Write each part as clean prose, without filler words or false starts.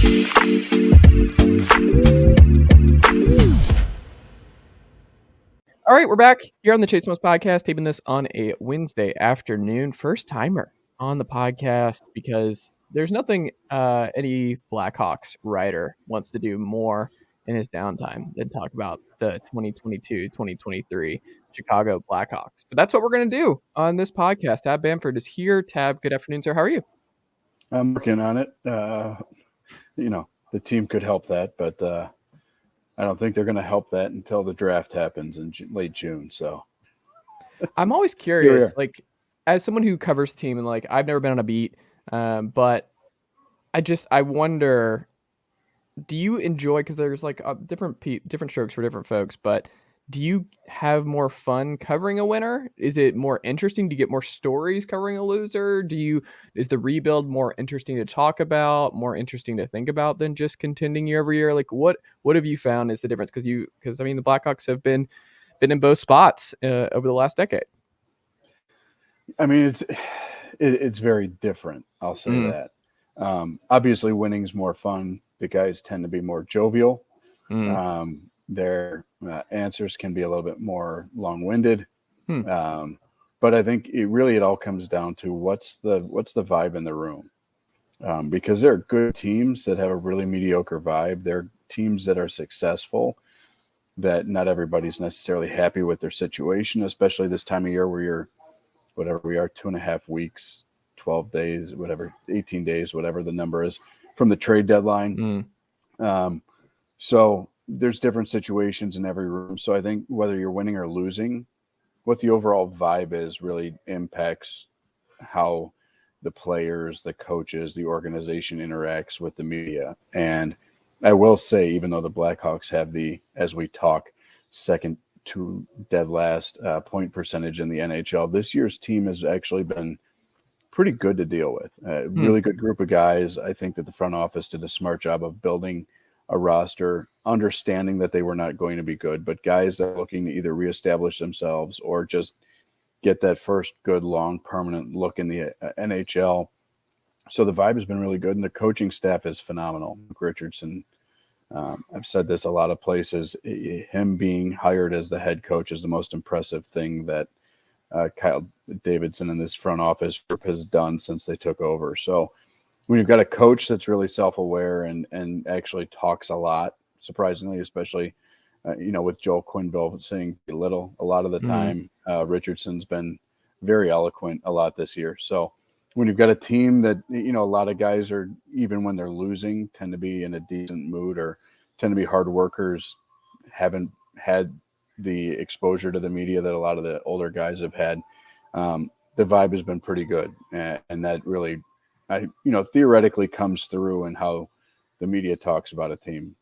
All right, we're back here on the Chase Most podcast, taping this on a Wednesday afternoon. First timer on the podcast because there's nothing any Blackhawks writer wants to do more in his downtime than talk about the 2022-2023 Chicago Blackhawks. But that's what we're going to do on this podcast. Tab Bamford is here. Tab, good afternoon, sir. How are you? I'm working on it. The team could help that, but I don't think they're going to help that until the draft happens in late June. So I'm always curious, like as someone who covers the team and like I've never been on a beat, but I wonder, do you enjoy, because there's like different strokes for different folks, but do you have more fun covering a winner? Is it more interesting to get more stories covering a loser? Is the rebuild more interesting to talk about, more interesting to think about than just contending year over year? Like what have you found is the difference? Because I mean the Blackhawks have been in both spots over the last decade. I mean it's very different. I'll say that. Obviously, winning's more fun. The guys tend to be more jovial. Their answers can be a little bit more long-winded. But I think it all comes down to what's the vibe in the room. Because there are good teams that have a really mediocre vibe. There are teams that are successful that not everybody's necessarily happy with their situation, especially this time of year where you're, whatever we are, 2.5 weeks, 12 days, whatever, 18 days, whatever the number is, from the trade deadline. So there's different situations in every room. So I think whether you're winning or losing, what the overall vibe is really impacts how the players, the coaches, the organization interacts with the media. And I will say, even though the Blackhawks have as we talk, second to dead last point percentage in the NHL, this year's team has actually been pretty good to deal with. Really good group of guys. I think that the front office did a smart job of building a roster, understanding that they were not going to be good, but guys that are looking to either reestablish themselves or just get that first good, long, permanent look in the NHL. So the vibe has been really good, and the coaching staff is phenomenal. Richardson, I've said this a lot of places, him being hired as the head coach is the most impressive thing that Kyle Davidson and this front office group has done since they took over. So when you've got a coach that's really self-aware and actually talks a lot, surprisingly, especially, with Joel Quenneville saying a lot of the time, Richardson's been very eloquent a lot this year. So when you've got a team that, a lot of guys are, even when they're losing, tend to be in a decent mood or tend to be hard workers, haven't had the exposure to the media that a lot of the older guys have had. The vibe has been pretty good. And that really, theoretically comes through in how the media talks about a team.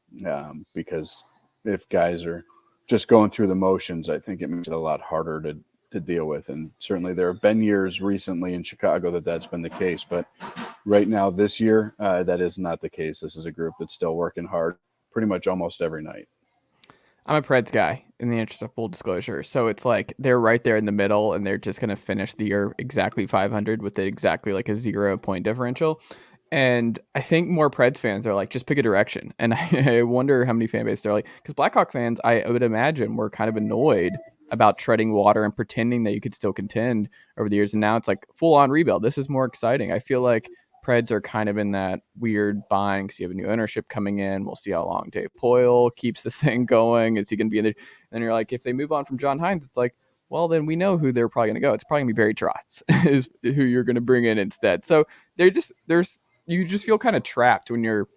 Because if guys are just going through the motions, I think it makes it a lot harder to deal with. And certainly there have been years recently in Chicago that's been the case. But right now, this year, that is not the case. This is a group that's still working hard pretty much almost every night. I'm a Preds guy, in the interest of full disclosure. So it's like they're right there in the middle, and they're just going to finish the year exactly 500 with exactly like a 0-point differential. And I think more Preds fans are like, just pick a direction. And I wonder how many fan bases they're like, because Blackhawk fans, I would imagine, were kind of annoyed about treading water and pretending that you could still contend over the years. And now it's like full on rebuild. This is more exciting. I feel like Preds are kind of in that weird bind because you have a new ownership coming in. We'll see how long Dave Poyle keeps this thing going. Is he going to be in there? And you're like, if they move on from John Hines, it's like, well, then we know who they're probably going to go. It's probably going to be Barry Trotz is who you're going to bring in instead. So you just feel kind of trapped when you're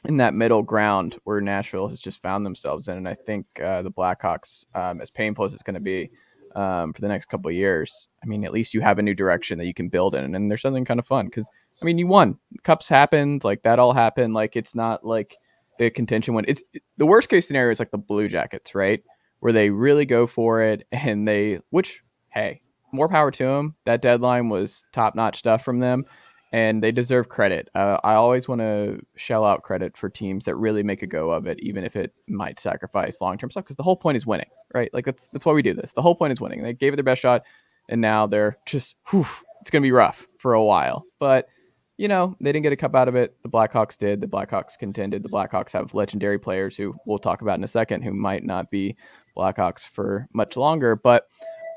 in that middle ground where Nashville has just found themselves in. And I think the Blackhawks, as painful as it's going to be for the next couple of years, I mean, at least you have a new direction that you can build in. And there's something kind of fun because, I mean, you won. Cups happened. Like, that all happened. Like, it's not like the contention went. The worst case scenario is like the Blue Jackets, right? Where they really go for it and hey, more power to them. That deadline was top-notch stuff from them. And they deserve credit. I always want to shell out credit for teams that really make a go of it, even if it might sacrifice long-term stuff, because the whole point is winning, right? Like, that's why we do this. The whole point is winning. They gave it their best shot, and now they're just, it's going to be rough for a while. But they didn't get a cup out of it. The Blackhawks did. The Blackhawks contended. The Blackhawks have legendary players who we'll talk about in a second who might not be Blackhawks for much longer. But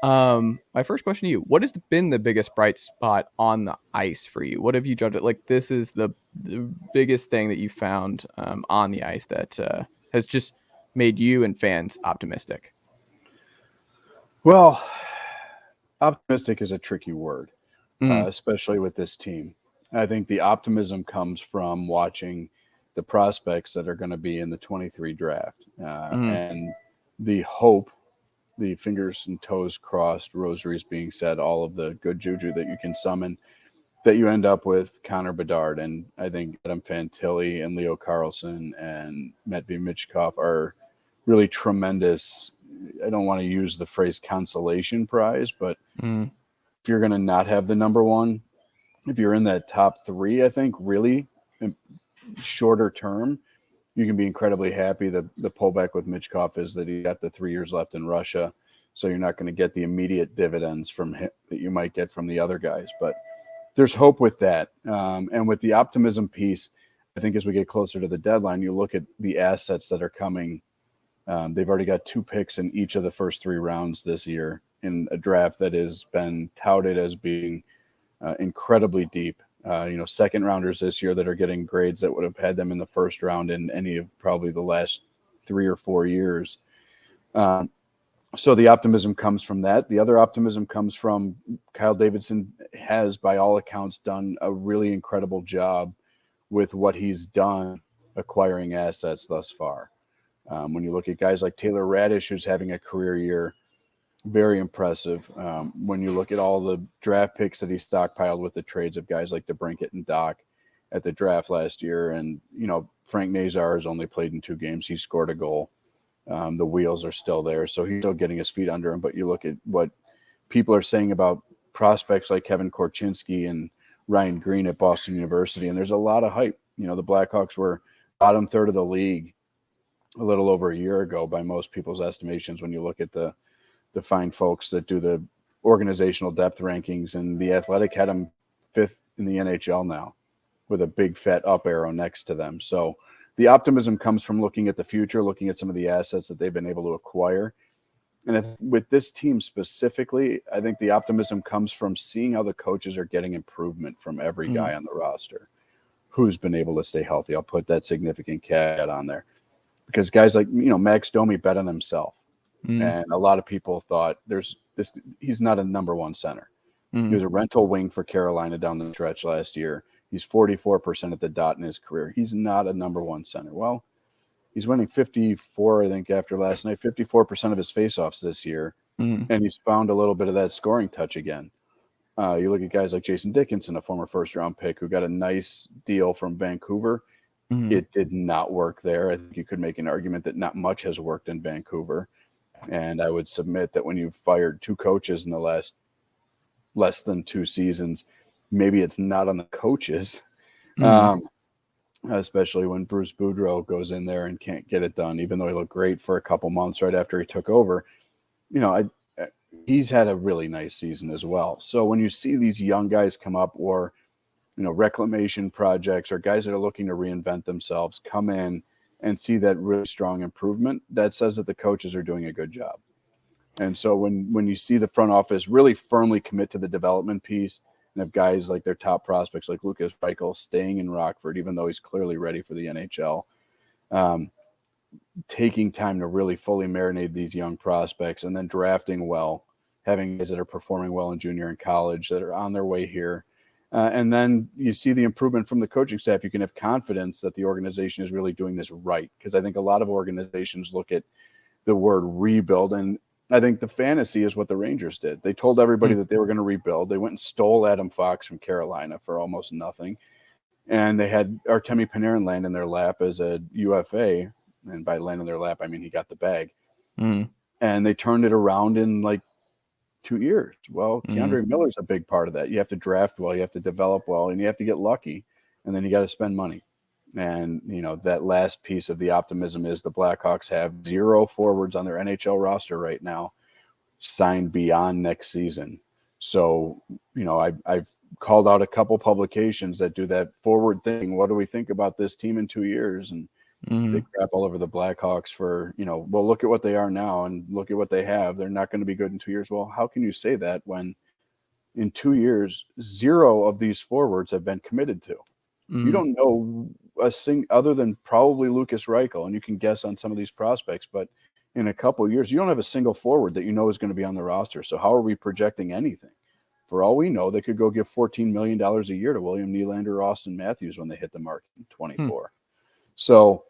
my first question to you: what has been the biggest bright spot on the ice for you? What have you judged it like? This is the biggest thing that you found on the ice that has just made you and fans optimistic. Well, optimistic is a tricky word, Mm, especially with this team. I think the optimism comes from watching the prospects that are going to be in the 23 draft, mm, and the hope, the fingers and toes crossed, rosaries being said, all of the good juju that you can summon, that you end up with Connor Bedard. And I think Adam Fantilli and Leo Carlson and Matvey Michkov are really tremendous. I don't want to use the phrase consolation prize, but mm, if you're going to not have the number one, if you're in that top three, I think really shorter term, you can be incredibly happy. The pullback with Michkov is that he got the 3 years left in Russia, so you're not going to get the immediate dividends from him that you might get from the other guys. But there's hope with that, and with the optimism piece. I think as we get closer to the deadline, you look at the assets that are coming. They've already got 2 picks in each of the first 3 rounds this year in a draft that has been touted as being incredibly deep. Second rounders this year that are getting grades that would have had them in the first round in any of probably the last 3 or 4 years. So the optimism comes from that. The other optimism comes from Kyle Davidson has, by all accounts, done a really incredible job with what he's done acquiring assets thus far. When you look at guys like Taylor Radish, who's having a career year, very impressive. When you look at all the draft picks that he stockpiled with the trades of guys like DeBrincat and Doc at the draft last year, and Frank Nazar has only played in 2 games. He scored a goal. The wheels are still there, so he's still getting his feet under him. But you look at what people are saying about prospects like Kevin Korchinski and Ryan Green at Boston University, and there's a lot of hype. The Blackhawks were bottom third of the league a little over a year ago by most people's estimations when you look at the fine folks that do the organizational depth rankings, and the Athletic had them 5th in the NHL now with a big fat up arrow next to them. So the optimism comes from looking at the future, looking at some of the assets that they've been able to acquire. And with this team specifically, I think the optimism comes from seeing how the coaches are getting improvement from every mm, guy on the roster who's been able to stay healthy. I'll put that significant caveat on there because guys like, Max Domi bet on himself. mm, And a lot of people thought he's not a number 1 center. He mm, was a rental wing for Carolina down the stretch last year. He's 44% at the dot in his career. He's not a number 1 center. Well, he's winning 54, I think, after last night, 54% of his faceoffs this year. mm, And he's found a little bit of that scoring touch again. You look at guys like Jason Dickinson, a former first-round pick who got a nice deal from Vancouver. mm. It did not work there. I think you could make an argument that not much has worked in Vancouver. And I would submit that when you've fired 2 coaches in the last less than 2 seasons, maybe it's not on the coaches, Mm, especially when Bruce Boudreau goes in there and can't get it done, even though he looked great for a couple months right after he took over. He's had a really nice season as well. So when you see these young guys come up, or reclamation projects, or guys that are looking to reinvent themselves come in and see that really strong improvement, that says that the coaches are doing a good job. And so when you see the front office really firmly commit to the development piece and have guys like their top prospects like Lucas Reichel staying in Rockford, even though he's clearly ready for the NHL, taking time to really fully marinate these young prospects and then drafting well, having guys that are performing well in junior and college that are on their way here. And then you see the improvement from the coaching staff. You can have confidence that the organization is really doing this right. Because I think a lot of organizations look at the word rebuild, and I think the fantasy is what the Rangers did. They told everybody mm, that they were going to rebuild. They went and stole Adam Fox from Carolina for almost nothing. And they had Artemi Panarin land in their lap as a UFA. And by land in their lap, I mean he got the bag. mm, And they turned it around in like 2 years. Well, mm, Keandre Miller's a big part of that. You have to draft well, you have to develop well, and you have to get lucky, and then you got to spend money. And that last piece of the optimism is the Blackhawks have 0 forwards on their NHL roster right now signed beyond next season. So I've called out a couple publications that do that forward thing. What do we think about this team in 2 years? And they crap all over the Blackhawks for, well, look at what they are now and look at what they have. They're not going to be good in 2 years. Well, how can you say that when in 2 years, 0 of these forwards have been committed to? You don't know a thing other than probably Lucas Reichel, and you can guess on some of these prospects, but in a couple of years, you don't have a single forward that you know is going to be on the roster. So how are we projecting anything? For all we know, they could go give $14 million a year to William Nylander or Austin Matthews when they hit the market in 24. So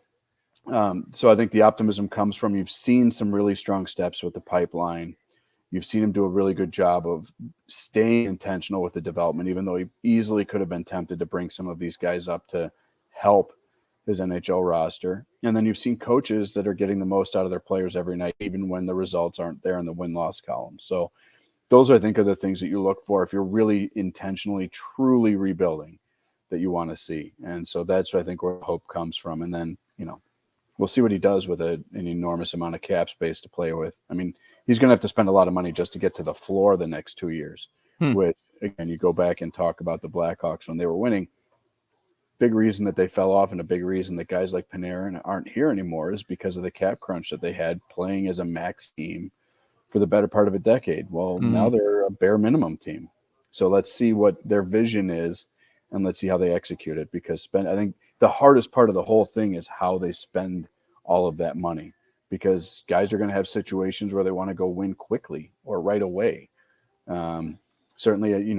I think the optimism comes from you've seen some really strong steps with the pipeline. You've seen him do a really good job of staying intentional with the development, even though he easily could have been tempted to bring some of these guys up to help his NHL roster. And then you've seen coaches that are getting the most out of their players every night, even when the results aren't there in the win-loss column. So those, I think, are the things that you look for if you're really intentionally, truly rebuilding that you want to see. And so that's, I think, where hope comes from. And then, we'll see what he does with an enormous amount of cap space to play with. I mean, he's going to have to spend a lot of money just to get to the floor the next 2 years, which, again, you go back and talk about the Blackhawks when they were winning. Big reason that they fell off and a big reason that guys like Panarin aren't here anymore is because of the cap crunch that they had playing as a max team for the better part of a decade. Well, now they're a bare minimum team. So let's see what their vision is and let's see how they execute it, because I think the hardest part of the whole thing is how they spend all of that money, because guys are going to have situations where they want to go win quickly or right away. Certainly,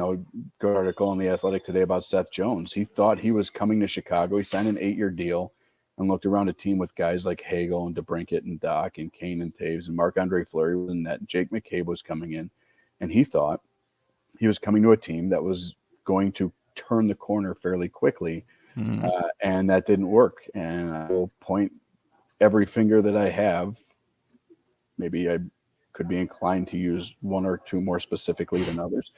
good article in The Athletic today about Seth Jones. He thought he was coming to Chicago. He signed an 8-year deal and looked around a team with guys like Hagel and DeBrincat and Doc and Kane and Toews and Marc-Andre Fleury was in that. Jake McCabe was coming in, and he thought he was coming to a team that was going to turn the corner fairly quickly, and that didn't work. And I will point every finger that I have. Maybe I could be inclined to use one or two more specifically than others.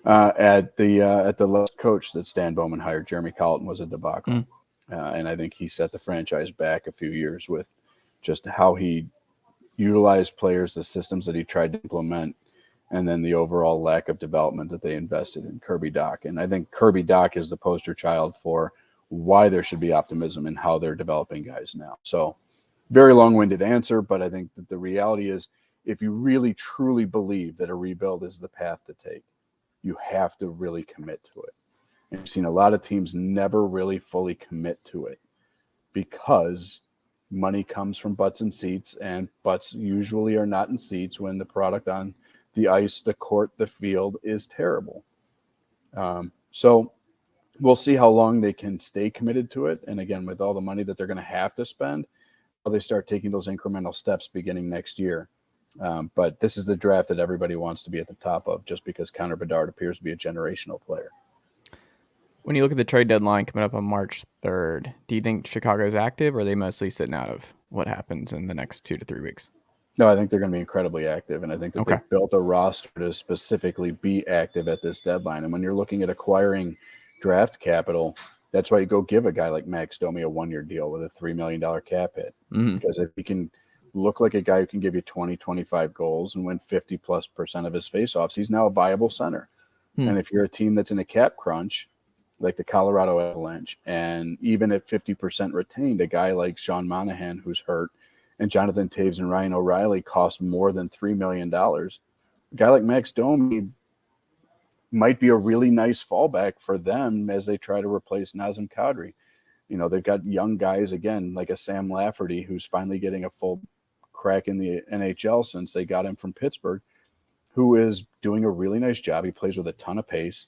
At the last coach that Stan Bowman hired, Jeremy Colleton, was a debacle. And I think he set the franchise back a few years with just how he utilized players, the systems that he tried to implement, and then the overall lack of development that they invested in Kirby Dach. And I think Kirby Dach is the poster child for why there should be optimism in how they're developing guys now. So very long-winded answer, but I think that the reality is if you really truly believe that a rebuild is the path to take, you have to really commit to it. And you've seen a lot of teams never really fully commit to it because money comes from butts and seats, and butts usually are not in seats when the product on the ice, the court, the field is terrible. So we'll see how long they can stay committed to it. And again, with all the money that they're going to have to spend, how they start taking those incremental steps beginning next year. But this is the draft that everybody wants to be at the top of, just because Connor Bedard appears to be a generational player. When you look at the trade deadline coming up on March 3rd, do you think Chicago's active, or are they mostly sitting out of what happens in the next 2 to 3 weeks? No, I think they're going to be incredibly active, and I think that they've built a roster to specifically be active at this deadline. And when you're looking at acquiring draft capital, that's why you go give a guy like Max Domi a 1-year deal with a $3 million cap hit. Because if he can look like a guy who can give you 20, 25 goals and win 50+% of his faceoffs, he's now a viable center. And if you're a team that's in a cap crunch, like the Colorado Avalanche, and even at 50% retained, a guy like Sean Monahan, who's hurt, and Jonathan Toews and Ryan O'Reilly cost more than $3 million, a guy like Max Domi might be a really nice fallback for them as they try to replace Nazem Kadri. They've got young guys, again, like a Sam Lafferty, who's finally getting a full crack in the NHL since they got him from Pittsburgh, who is doing a really nice job. He plays with a ton of pace.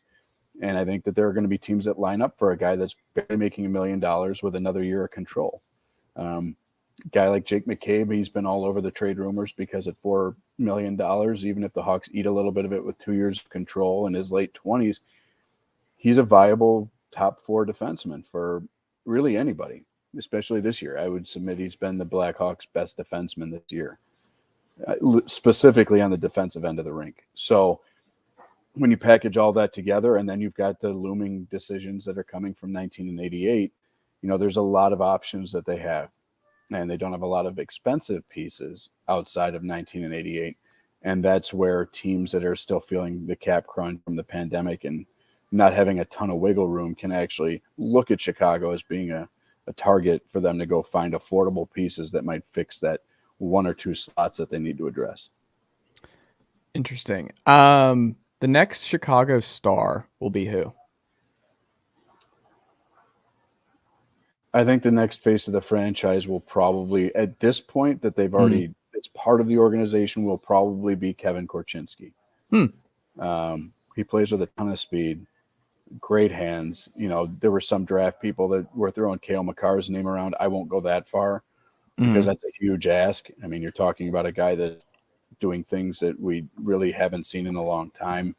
And I think that there are going to be teams that line up for a guy that's barely making $1 million with another year of control. Guy like Jake McCabe, he's been all over the trade rumors because at $4 million, even if the Hawks eat a little bit of it with 2 years of control in his late 20s, he's a viable top 4 defenseman for really anybody, especially this year. I would submit he's been the Blackhawks' best defenseman this year, specifically on the defensive end of the rink. So when you package all that together, and then you've got the looming decisions that are coming from 19 and 88, there's a lot of options that they have. And they don't have a lot of expensive pieces outside of 19 and 88. And that's where teams that are still feeling the cap crunch from the pandemic and not having a ton of wiggle room can actually look at Chicago as being a target for them to go find affordable pieces that might fix that one or two slots that they need to address. Interesting. The next Chicago star will be who? I think the next face of the franchise will probably, at this point that they've already, it's part of the organization, will probably be Kevin Korchinski. He plays with a ton of speed, great hands. You know, there were some draft people that were throwing Cale Makar's name around. I won't go that far because that's a huge ask. I mean, you're talking about a guy that's doing things that we really haven't seen in a long time.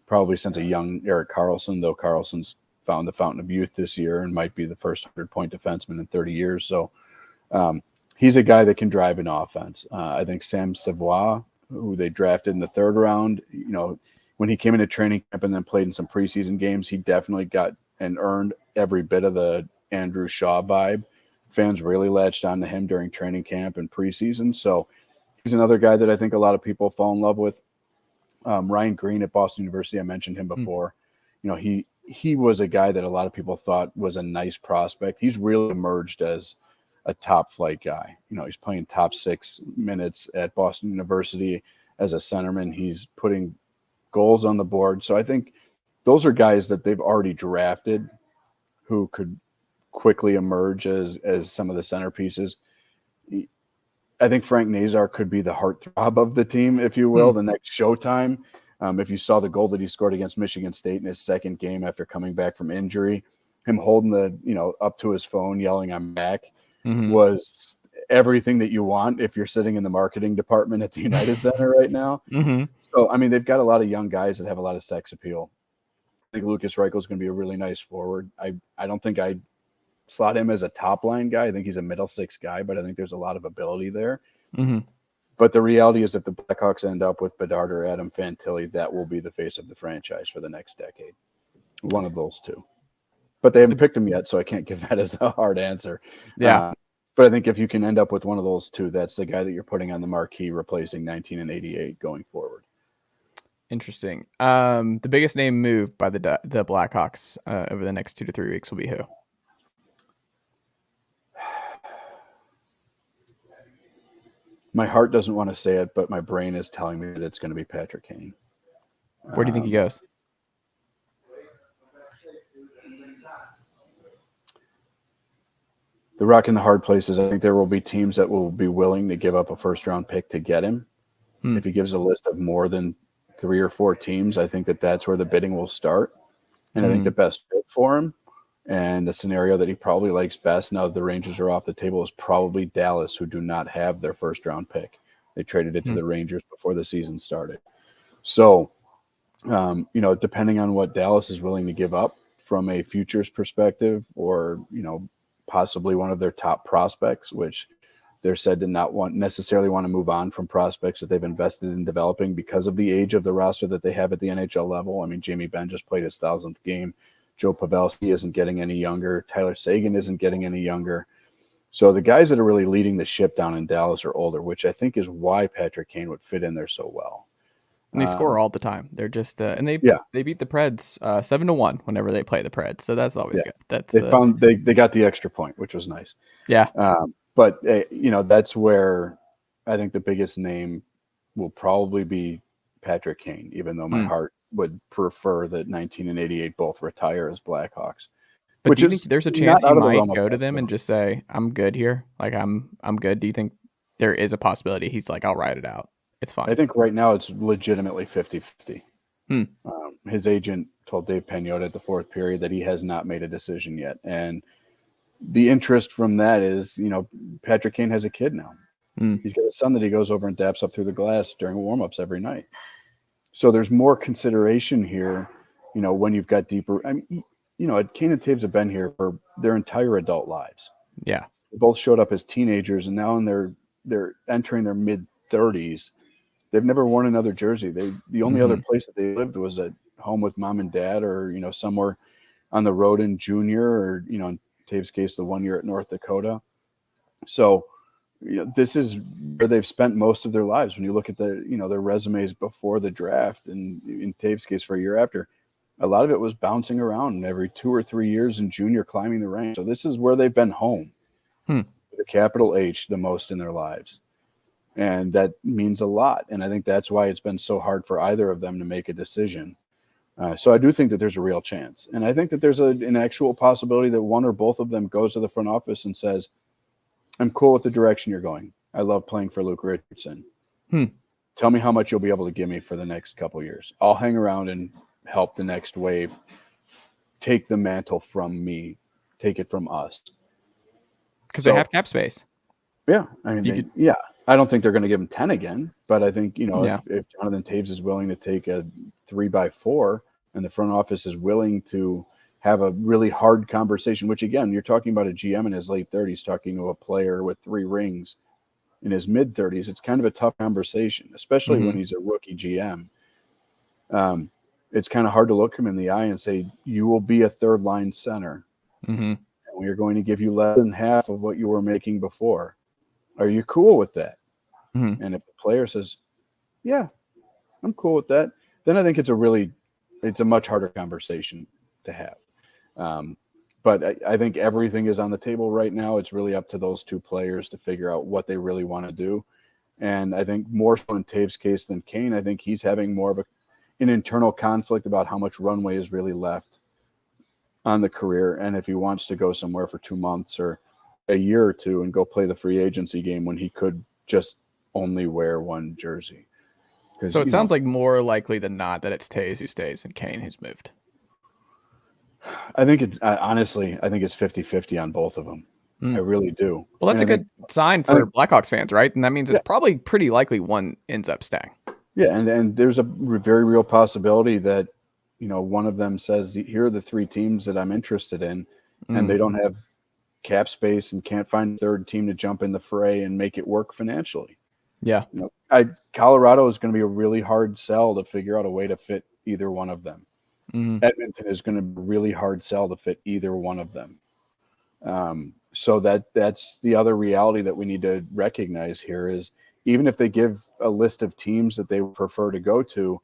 Probably since a young Erik Karlsson, though Karlsson's found the fountain of youth this year and might be the first 100-point defenseman in 30 years. So he's a guy that can drive an offense. I think Sam Savoie, who they drafted in the third round, you know, when he came into training camp and then played in some preseason games, he definitely got and earned every bit of the Andrew Shaw vibe. Fans really latched on to him during training camp and preseason. So he's another guy that I think a lot of people fall in love with. Ryan Green at Boston University, I mentioned him before. You know, he was a guy that a lot of people thought was a nice prospect. He's really emerged as a top flight guy. You know, he's playing top 6 minutes at Boston University as a centerman. He's putting goals on the board. So I think those are guys that they've already drafted who could quickly emerge as some of the centerpieces. I think Frank Nazar could be the heartthrob of the team, if you will, the next Showtime. If you saw the goal that he scored against Michigan State in his second game after coming back from injury, him holding the, you know, up to his phone, yelling, "I'm back," was everything that you want if you're sitting in the marketing department at the United Center right now. So, I mean, they've got a lot of young guys that have a lot of sex appeal. I think Lucas Reichel is going to be a really nice forward. I don't think I'd slot him as a top line guy. I think he's a middle 6 guy, but I think there's a lot of ability there. But the reality is if the Blackhawks end up with Bedard or Adam Fantilli, that will be the face of the franchise for the next decade. One of those two. But they haven't picked him yet, so I can't give that as a hard answer. Yeah. But I think if you can end up with one of those two, that's the guy that you're putting on the marquee, replacing 19 and 88 going forward. Interesting. The biggest name moved by the Blackhawks over the next 2 to 3 weeks will be who? My heart doesn't want to say it, but my brain is telling me that it's going to be Patrick Kane. Where do you think he goes? The rock and the hard places, I think there will be teams that will be willing to give up a first-round pick to get him. If he gives a list of more than 3 or 4 teams, I think that that's where the bidding will start. And I think the best fit for him and the scenario that he probably likes best now that the Rangers are off the table is probably Dallas, who do not have their first-round pick. They traded it to the Rangers before the season started. So, you know, depending on what Dallas is willing to give up from a futures perspective or, you know, possibly one of their top prospects, which they're said to not necessarily want to move on from prospects that they've invested in developing because of the age of the roster that they have at the NHL level. I mean, Jamie Benn just played his 1,000th game. Joe Pavelski isn't getting any younger. Tyler Seguin isn't getting any younger. So the guys that are really leading the ship down in Dallas are older, which I think is why Patrick Kane would fit in there so well. And they score all the time. They're just and they beat the Preds 7-1 whenever they play the Preds, so that's always good. That's they got the extra point, which was nice. Yeah, but you know, that's where I think the biggest name will probably be Patrick Kane, even though my heart would prefer that 19 and 88 both retire as Blackhawks. But do you think there's a chance he might go to them and just say, "I'm good here. Like I'm good." Do you think there is a possibility he's like, "I'll ride it out. It's fine"? I think right now it's legitimately 50-50. His agent told Dave Pagnotta at the fourth period that he has not made a decision yet. And the interest from that is, you know, Patrick Kane has a kid now. He's got a son that he goes over and daps up through the glass during warm-ups every night. So there's more consideration here, you know, when you've got deeper. I mean, you know, Kane and Toews have been here for their entire adult lives. Yeah. They both showed up as teenagers, and now they're entering their mid-30s. They've never worn another jersey. The only other place that they lived was at home with mom and dad, or, you know, somewhere on the road in junior, or, you know, in Toews' case, the 1 year at North Dakota. So, you know, this is where they've spent most of their lives. When you look at the, you know, their resumes before the draft, and in Toews' case for a year after, A lot of it was bouncing around every 2 or 3 years in junior, climbing the ranks. So this is where they've been home, with a capital H, the most in their lives. And that means a lot. And I think that's why it's been so hard for either of them to make a decision. So I do think that there's a real chance. And I think that there's an actual possibility that one or both of them goes to the front office and says, I'm cool with the direction you're going. I love playing for Luke Richardson. Tell me how much you'll be able to give me for the next couple of years. I'll hang around and help the next wave take the mantle from me, take it from us. Because they have cap space. Yeah. I mean, I don't think they're going to give him 10 again, but I think, if Jonathan Toews is willing to take a 3x4 and the front office is willing to have a really hard conversation, which again, you're talking about a GM in his late 30s talking to a player with 3 rings in his mid 30s. It's kind of a tough conversation, especially when he's a rookie GM. It's kind of hard to look him in the eye and say, you will be a third line center. And we are going to give you less than half of what you were making before. Are you cool with that? And if the player says, yeah, I'm cool with that, then I think it's a much harder conversation to have. But I think everything is on the table right now. It's really up to those 2 players to figure out what they really want to do. And I think more so in Toews' case than Kane, I think he's having more of an internal conflict about how much runway is really left on the career. And if he wants to go somewhere for 2 months or a year or 2 and go play the free agency game when he could just only wear 1 jersey. So it sounds like more likely than not that it's Toews who stays and Kane who's moved. I think honestly, I think it's 50-50 on both of them. I really do. Well, that's a good sign for Blackhawks fans, right? And that means it's probably pretty likely one ends up staying. Yeah, and there's a very real possibility that, one of them says, here are the 3 teams that I'm interested in, and they don't have cap space and can't find a third team to jump in the fray and make it work financially. Yeah. Colorado is going to be a really hard sell to figure out a way to fit either one of them. Edmonton is going to be a really hard sell to fit either one of them. So that's the other reality that we need to recognize here is even if they give a list of teams that they prefer to go to,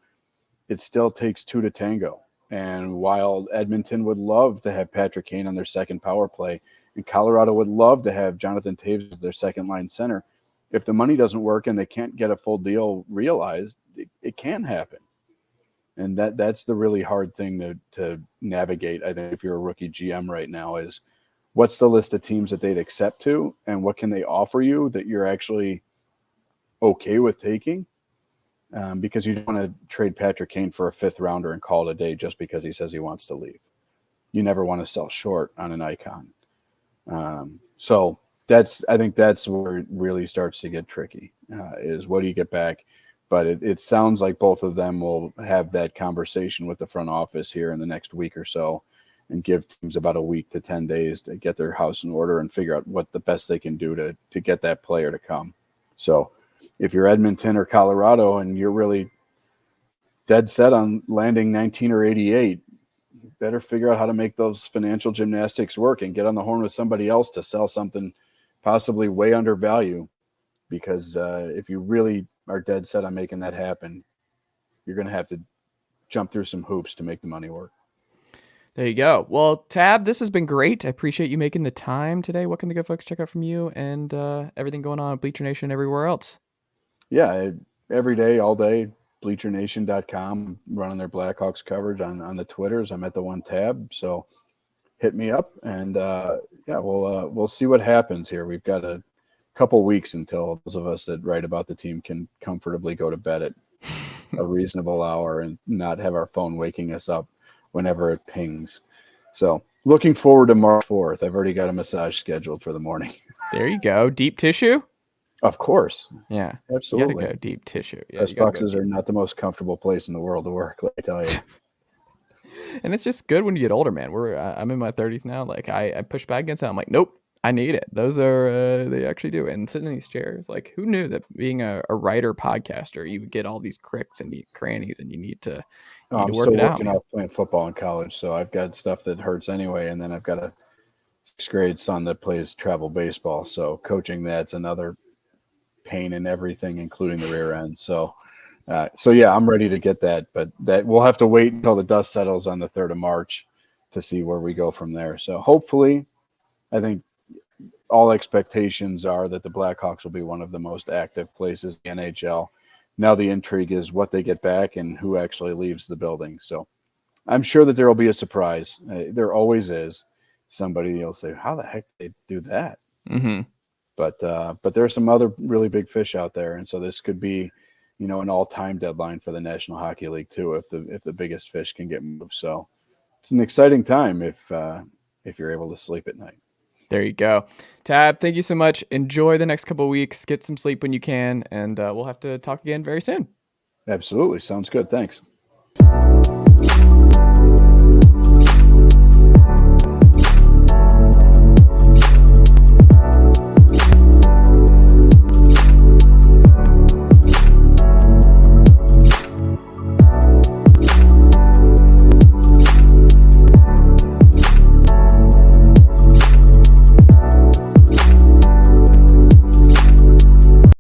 it still takes 2 to tango. And while Edmonton would love to have Patrick Kane on their second power play, and Colorado would love to have Jonathan Toews as their second line center, if the money doesn't work and they can't get a full deal realized, it can happen. And that's the really hard thing to navigate, I think, if you're a rookie GM right now, is what's the list of teams that they'd accept to, and what can they offer you that you're actually okay with taking? Because you don't want to trade Patrick Kane for a 5th rounder and call it a day just because he says he wants to leave. You never want to sell short on an icon. So I think that's where it really starts to get tricky, is what do you get back? But it sounds like both of them will have that conversation with the front office here in the next week or so and give teams about a week to 10 days to get their house in order and figure out what the best they can do to get that player to come. So if you're Edmonton or Colorado and you're really dead set on landing 19 or 88, you better figure out how to make those financial gymnastics work and get on the horn with somebody else to sell something possibly way under value. Because if you really are dead set on making that happen, you're going to have to jump through some hoops to make the money work. There you go. Well, Tab, this has been great. I appreciate you making the time today. What can the good folks check out from you and everything going on at Bleacher Nation everywhere else? Yeah, every day, all day, bleachernation.com, running their Blackhawks coverage on the Twitters. I'm at the one tab, so hit me up, and we'll see what happens here. We've got a couple weeks until those of us that write about the team can comfortably go to bed at a reasonable hour and not have our phone waking us up whenever it pings. So looking forward to March 4th. I've already got a massage scheduled for the morning. There you go. Deep tissue? Of course. Yeah. Absolutely. You gotta go deep tissue. Yeah, press boxes are not the most comfortable place in the world to work, let me tell you. And it's just good when you get older, man. I'm in my 30s now. Like I push back against that. I'm like, nope, I need it. Those are they actually do. And sitting in these chairs, like who knew that being a writer podcaster, you would get all these cricks and crannies, and you need to I'm work still it out. working off playing football in college, so I've got stuff that hurts anyway, and then I've got a 6th grade son that plays travel baseball, so coaching that's another pain in everything, including the rear end. So So yeah, I'm ready to get that, but that we'll have to wait until the dust settles on the 3rd of March to see where we go from there. So hopefully, I think all expectations are that the Blackhawks will be one of the most active places in the NHL. Now the intrigue is what they get back and who actually leaves the building. So I'm sure that there will be a surprise. There always is. Somebody will say, "How the heck did they do that?" Mm-hmm. But there are some other really big fish out there, and so this could be, an all-time deadline for the National Hockey League too, if the biggest fish can get moved. So it's an exciting time if you're able to sleep at night. There you go. Tab, thank you so much. Enjoy the next couple of weeks. Get some sleep when you can, and we'll have to talk again very soon. Absolutely, sounds good. Thanks.